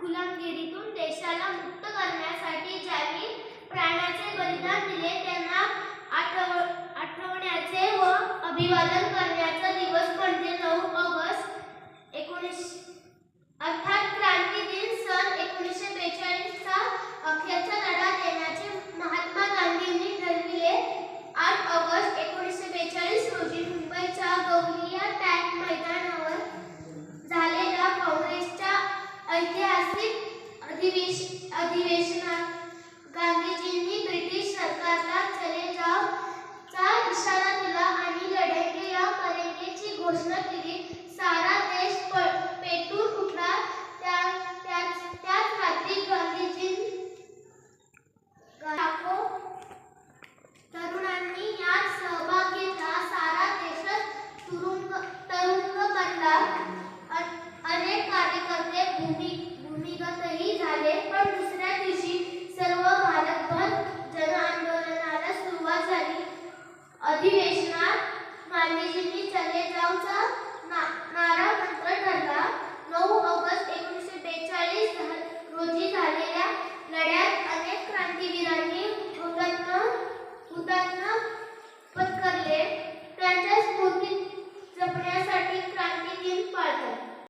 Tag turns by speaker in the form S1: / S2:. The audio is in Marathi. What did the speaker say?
S1: गुलामगिरीतून देशाला मुक्त करण्यासाठी ज्यांनी प्राणाचे बलिदान दिले त्यांना आठवण्याचे व अभिवादन करण्याचा दिवस म्हणजे 9 ऑगस्ट 19 अर्थात क्रांती दिन सन 1942 चा अखेरचा लढा देण्याचे महात्मा गांधींनी ठरविले. 8 ऑगस्ट 1942 रोजी मुंबईच्या गौलिया टँक मैदानावर झालेल्या काँग्रेसच्या ऐतिहासिक अधिवेशनात गांधीजींनी ब्रिटिश सरकारला चले जाओ चा इशारा दिला आणि लढेंगे या करेंगेची घोषणा केली. सारा देश पेटून उठला. त्याच रात्री गांधीजी लाखो तरुणांनी यात सहभाग घेतला. सारा देशच तुरुंग बनला. अनेक कार्यकर्ते भूमिगतही झाले. पण दुसऱ्या दिवशी सर्व भारतभर जनआंदोलनाला सुरुवात झाली. अधिवेशनात गांधीजींनी चले जाओचा नारा मंत्र ठरला.